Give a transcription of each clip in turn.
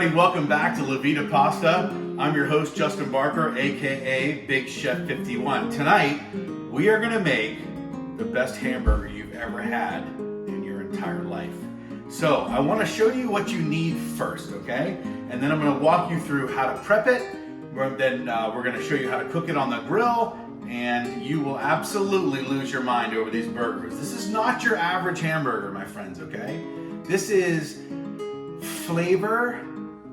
everybody, welcome back to La Vita Pasta. I'm your host, Justin Barker, aka Big Chef 51. Tonight, we are gonna make the best hamburger you've ever had in your entire life. So, I wanna show you what you need first, okay? And then I'm gonna walk you through how to prep it. Then we're gonna show you how to cook it on the grill, and you will absolutely lose your mind over these burgers. This is not your average hamburger, my friends, okay? This is flavor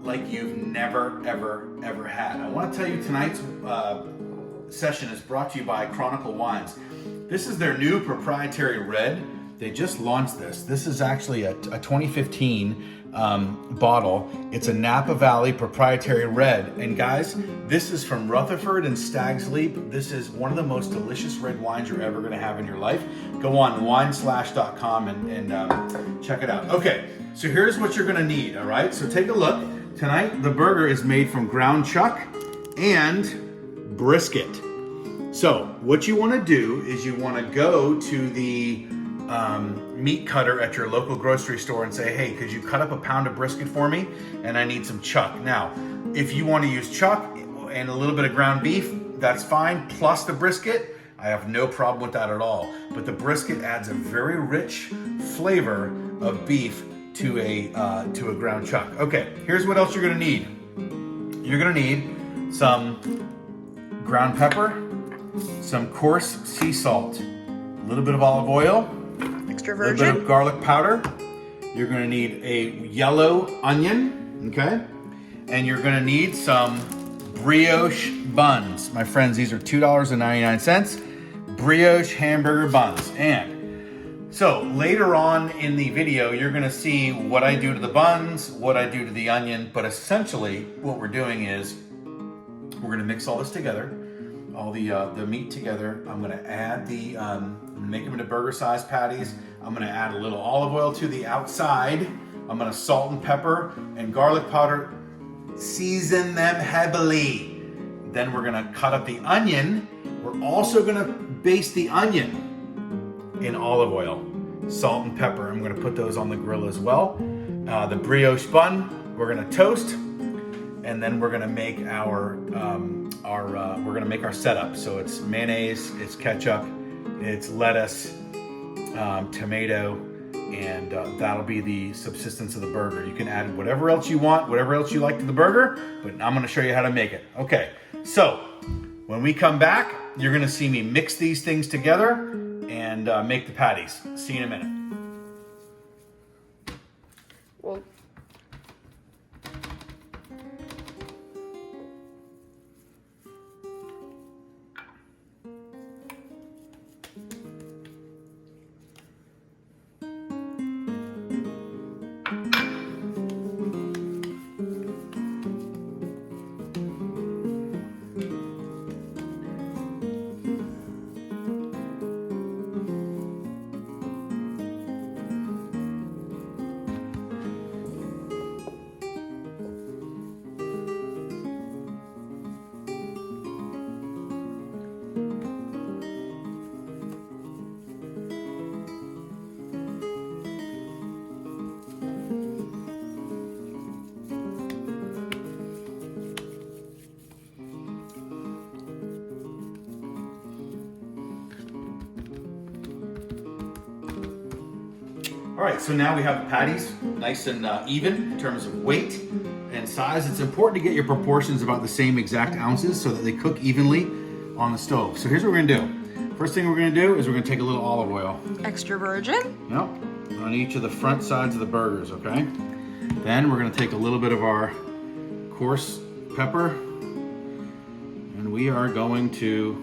like you've never, ever had. I want to tell you tonight's session is brought to you by Chronicle Wines. This is their new proprietary red. They just launched this. This is actually a 2015 bottle. It's a Napa Valley proprietary red. And guys, this is from Rutherford and Stag's Leap. This is one of the most delicious red wines you're ever going to have in your life. Go on wineslash.com and check it out. Okay, so here's what you're going to need, all right? So take a look. Tonight, the burger is made from ground chuck and brisket. So what you want to do is you want to go to the meat cutter at your local grocery store and say, hey, could you cut up a pound of brisket for me? And I need some chuck. Now, if you want to use chuck and a little bit of ground beef, that's fine. Plus the brisket, I have no problem with that at all. But the brisket adds a very rich flavor of beef to a ground chuck. Okay, here's what else you're gonna need. You're gonna need some ground pepper, some coarse sea salt, a little bit of olive oil, extra a virgin, little bit of garlic powder. You're gonna need a yellow onion, okay? And you're gonna need some brioche buns. My friends, these are $2.99. Brioche hamburger buns. And so later on in the video, you're gonna see what I do to the buns, what I do to the onion, but essentially what we're doing is we're gonna mix all this together, all the meat together. I'm gonna add make them into burger-sized patties. I'm gonna add a little olive oil to the outside. I'm gonna salt and pepper and garlic powder, season them heavily. Then we're gonna cut up the onion. We're also gonna baste the onion in olive oil, salt and pepper. I'm gonna put those on the grill as well. The brioche bun, we're gonna toast, and then we're gonna make our setup. So it's mayonnaise, it's ketchup, it's lettuce, tomato, and that'll be the subsistence of the burger. You can add whatever else you want, whatever else you like to the burger, but I'm gonna show you how to make it. Okay, so when we come back, you're gonna see me mix these things together and make the patties. See you in a minute. well, All right, so now we have the patties nice and even in terms of weight and size. It's important to get your proportions about the same exact ounces so that they cook evenly on the stove. So here's what we're gonna do. First thing we're gonna do is we're gonna take a little olive oil. extra virgin. Yep, on each of the front sides of the burgers, okay? Then we're gonna take a little bit of our coarse pepper, and we are going to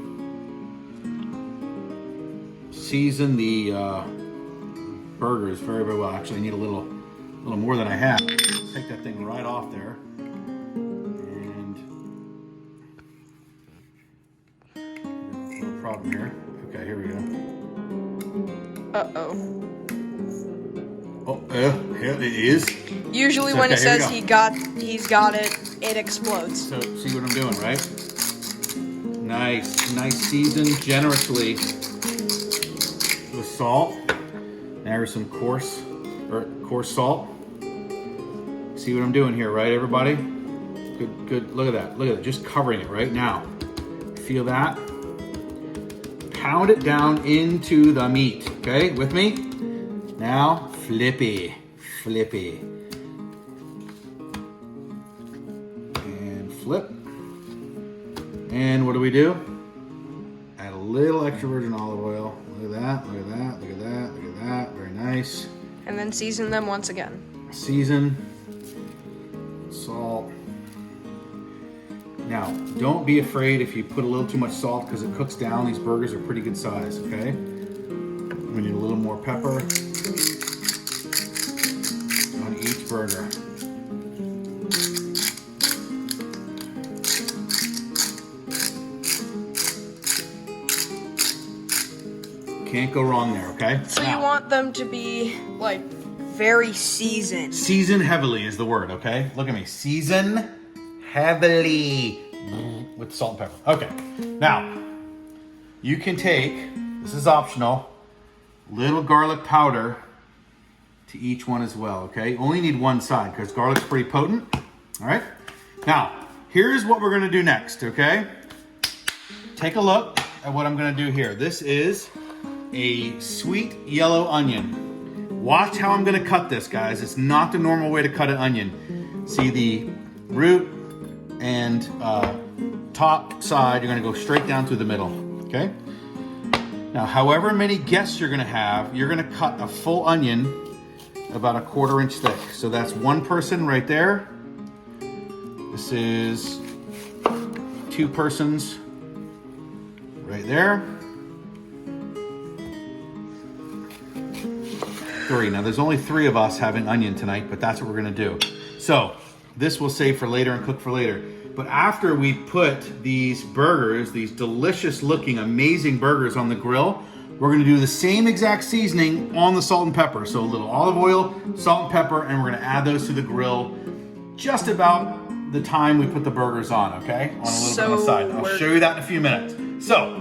season the burgers very, very well. Actually, I need a little more than I have. Let's take that thing right off there. And no problem here. Okay, here we go. Uh-oh. Oh, here it is. Usually It's when okay, it here we says he's got it, it explodes. So see what I'm doing, right? Nice seasoned generously with salt. Now here's some coarse salt. See see what I'm doing here, right, everybody? Good, good. Look at that. Look at it. Just covering it right now. Feel that? Pound it down into the meat. Okay, with me? Now, flippy. Flippy. And flip. And what do? Add a little extra virgin olive oil. Look at that, look at that, look at that, look at that. Very nice. And then season them once again. Season. Salt. Now, don't be afraid if you put a little too much salt because it cooks down. These burgers are pretty good size, okay? We need a little more pepper on each burger. Can't go wrong there, okay? So now, you want them to be, like, very seasoned. Season heavily is the word, okay? Look at me. Season heavily with salt and pepper. Okay, now you can take, this is optional, little garlic powder to each one as well, okay? Only need one side because garlic's pretty potent, all right? Now, here's what we're gonna do next, okay? Take a look at what I'm gonna do here. This is a sweet yellow onion. Watch how I'm gonna cut this, guys. It's not the normal way to cut an onion. See the root and top side, you're gonna go straight down through the middle, okay? Now, however many guests you're gonna have, you're gonna cut a full onion about a 1/4 inch thick. So that's one person right there. This is 2 persons right there. 3. Now there's only 3 of us having onion tonight, but that's what we're gonna do. So this we'll save for later and cook for later. But after we put these burgers, these delicious looking, amazing burgers on the grill, we're gonna do the same exact seasoning on the salt and pepper. So a little olive oil, salt and pepper, and we're gonna add those to the grill just about the time we put the burgers on, okay? On a little bit on the side. I'll show you that in a few minutes. So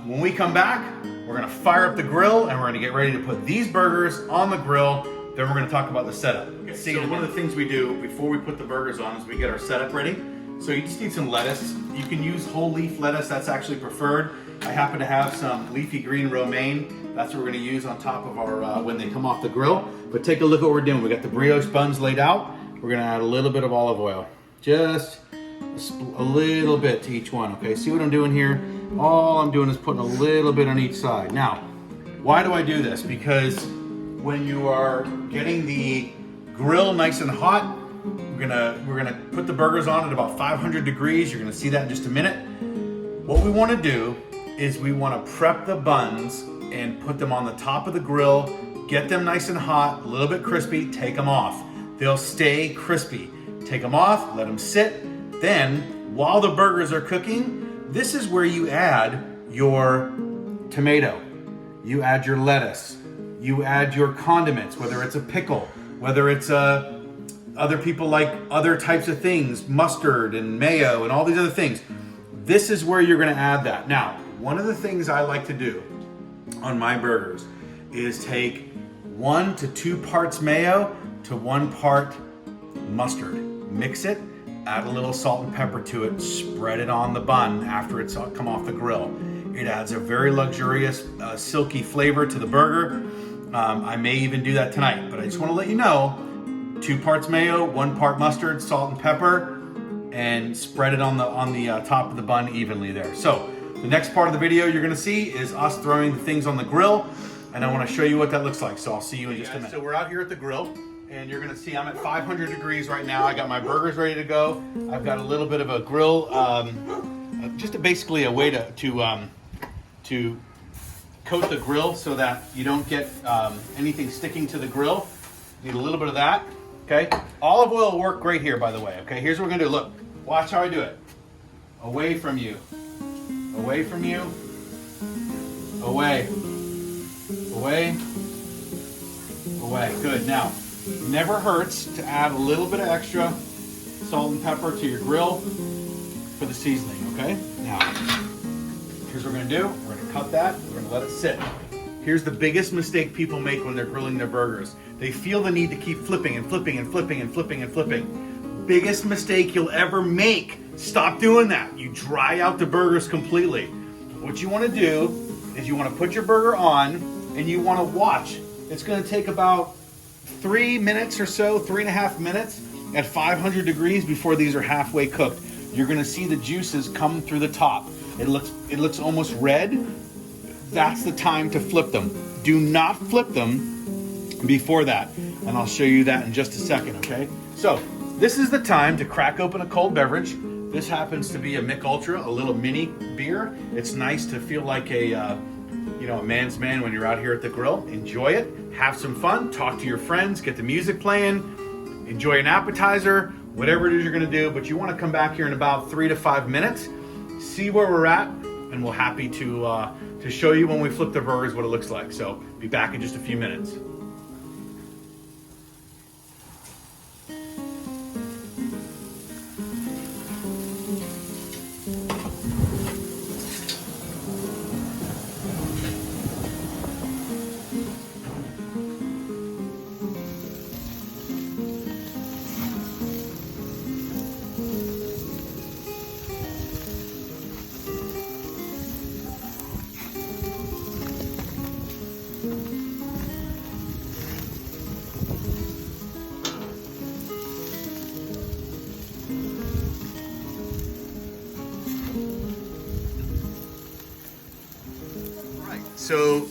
when we come back, we're gonna fire up the grill and we're gonna get ready to put these burgers on the grill. Then we're gonna talk about the setup. Okay, so one of the things we do before we put the burgers on is we get our setup ready. So you just need some lettuce. You can use whole leaf lettuce, that's actually preferred. I happen to have some leafy green romaine. That's what we're gonna use on top of our, when they come off the grill. But take a look at what we're doing. We got the brioche buns laid out. We're gonna add a little bit of olive oil. Just a little bit to each one, okay? See what I'm doing here? All I'm doing is putting a little bit on each side. Now, why do I do this? Because when you are getting the grill nice and hot, we're gonna put the burgers on at about 500 degrees. You're gonna see that in just a minute. What we wanna do is we wanna prep the buns and put them on the top of the grill, get them nice and hot, a little bit crispy, take them off. They'll stay crispy. Take them off, let them sit. Then, while the burgers are cooking, this is where you add your tomato, you add your lettuce, you add your condiments, whether it's a pickle, whether it's other people like other types of things, mustard and mayo and all these other things. This is where you're gonna add that. Now, one of the things I like to do on my burgers is take 1 to 2 parts mayo to 1 part mustard. Mix it, add a little salt and pepper to it, spread it on the bun after it's come off the grill. It adds a very luxurious, silky flavor to the burger. I may even do that tonight, but I just want to let you know, 2 parts mayo, 1 part mustard, salt and pepper, and spread it on the top of the bun evenly there. So the next part of the video you're gonna see is us throwing the things on the grill, and I wanna show you what that looks like. So I'll see you in just a minute. So we're out here at the grill, and you're gonna see I'm at 500 degrees right now. I got my burgers ready to go. I've got a little bit of a grill, basically a way to coat the grill so that you don't get anything sticking to the grill. Need a little bit of that, okay? Olive oil will work great here, by the way, okay? Here's what we're gonna do. Look, watch how I do it. Away from you, away from you, away, away, away. Good. Now, never hurts to add a little bit of extra salt and pepper to your grill for the seasoning, okay? Now, here's what we're gonna do. We're gonna cut that, we're gonna let it sit, Here's the biggest mistake people make when they're grilling their burgers. They feel the need to keep flipping and flipping and flipping and flipping and flipping. Biggest mistake you'll ever make. Stop doing that. You dry out the burgers completely. What you want to do is you want to put your burger on and you want to watch. It's going to take about 3 minutes or so, 3.5 minutes at 500 degrees before these are halfway cooked. You're going to see the juices come through the top. It looks almost red. That's the time to flip them. Do not flip them before that. And I'll show you that in just a second, okay? So this is the time to crack open a cold beverage. This happens to be a Mick Ultra, a little mini beer. It's nice to feel like a man's man when you're out here at the grill. Enjoy it, have some fun, talk to your friends, get the music playing, enjoy an appetizer, whatever it is you're gonna do, but you wanna come back here in about 3 to 5 minutes, see where we're at, and we're happy to show you when we flip the burgers what it looks like. So be back in just a few minutes. So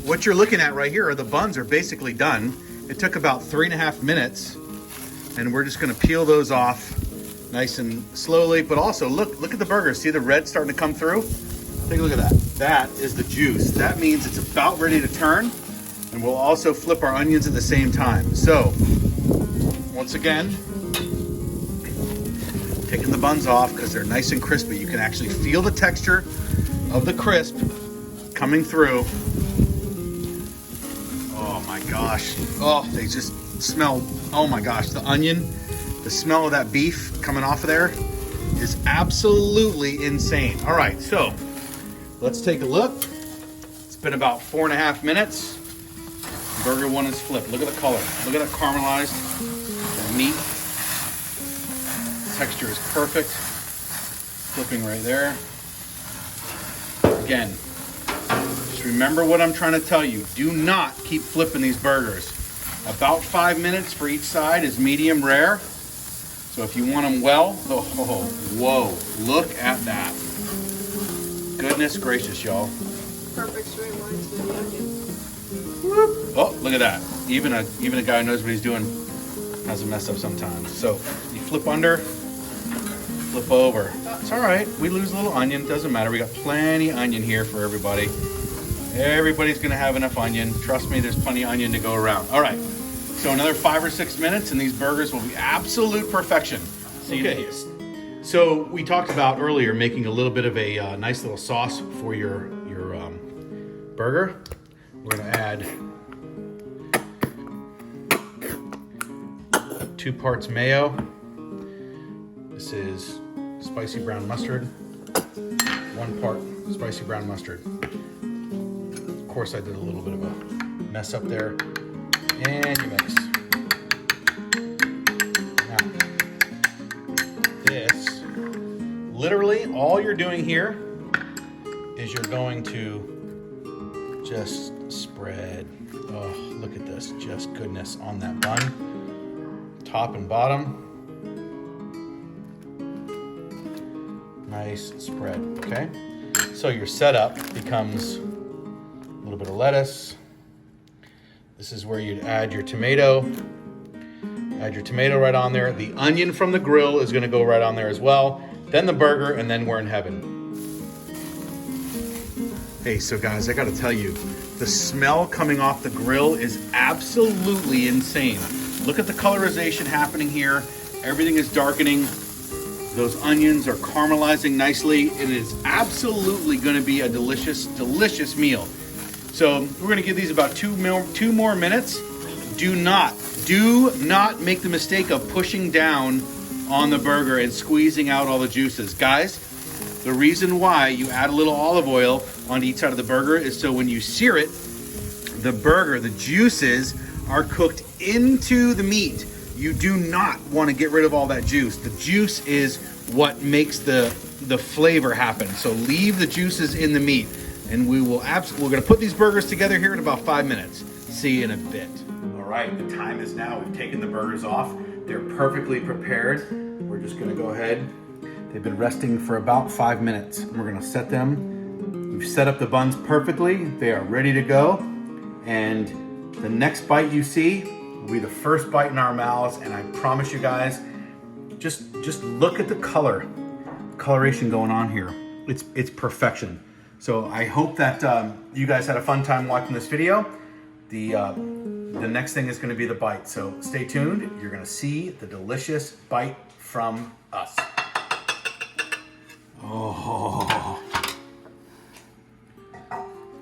what you're looking at right here are the buns are basically done. It took about 3.5 minutes, and we're just gonna peel those off nice and slowly, but also look at the burgers. See the red starting to come through? Take a look at that. That is the juice. That means it's about ready to turn, and we'll also flip our onions at the same time. So once again, taking the buns off because they're nice and crispy. You can actually feel the texture of the crisp coming through. Oh my gosh. Oh, they just smell, oh my gosh, the onion, the smell of that beef coming off of there is absolutely insane. All right, so let's take a look. It's been about 4.5 minutes. Burger one is flipped. Look at the color. Look at that caramelized meat. Texture is perfect. Flipping right there. Again, remember what I'm trying to tell you. Do not keep flipping these burgers. About 5 minutes for each side is medium rare. So if you want them well, oh, whoa, look at that. Goodness gracious, y'all. Perfect straight lines to the onion. Oh, look at that. Even a guy who knows what he's doing has a mess up sometimes. So you flip under, flip over. It's all right. We lose a little onion. Doesn't matter. We got plenty of onion here for everybody. Everybody's gonna have enough onion. Trust me, there's plenty of onion to go around. All right, so another 5 or 6 minutes and these burgers will be absolute perfection. Okay, so we talked about earlier making a little bit of a nice little sauce for your burger. We're gonna add 2 parts mayo. This is spicy brown mustard. 1 part spicy brown mustard. Of course, I did a little bit of a mess up there. And you mix. Now, this, literally all you're doing here is you're going to just spread, oh, look at this, just goodness on that bun. Top and bottom. Nice spread, okay? So your setup becomes a little bit of lettuce. This is where you'd add your tomato. Add your tomato right on there. The onion from the grill is gonna go right on there as well. Then the burger, and then we're in heaven. Hey, so guys, I gotta tell you, the smell coming off the grill is absolutely insane. Look at the colorization happening here. Everything is darkening. Those onions are caramelizing nicely. It is absolutely gonna be a delicious, delicious meal. So we're gonna give these about two more minutes. Do not make the mistake of pushing down on the burger and squeezing out all the juices. Guys, The reason why you add a little olive oil on each side of the burger is so when you sear it, the burger, the juices are cooked into the meat. You do not want to get rid of all that juice. The juice is what makes the flavor happen. So leave the juices in the meat, and we're gonna put these burgers together here in about 5 minutes. See you in a bit. All right, the time is now. We've taken the burgers off. They're perfectly prepared. We're just gonna go ahead. They've been resting for about 5 minutes. And we're gonna set them. We've set up the buns perfectly. They are ready to go. And the next bite you see will be the first bite in our mouths. And I promise you guys, just look at the coloration going on here. It's perfection. So I hope that you guys had a fun time watching this video. The next thing is gonna be the bite. So stay tuned. You're gonna see the delicious bite from us.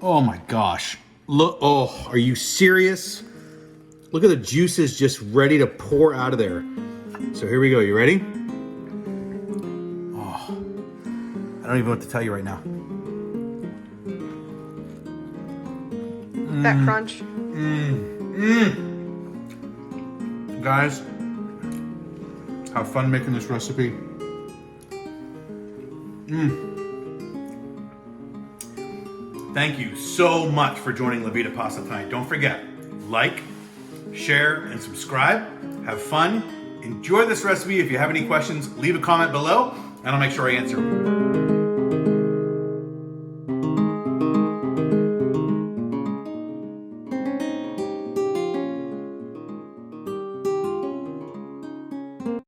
Oh my gosh. Look, oh, are you serious? Look at the juices just ready to pour out of there. So here we go, you ready? Oh, I don't even know what to tell you right now. That crunch. Guys, have fun making this recipe. Thank you so much for joining La Vida Pasta tonight. Don't forget, like, share, and subscribe. Have fun. Enjoy this recipe. If you have any questions, leave a comment below, and I'll make sure I answer them.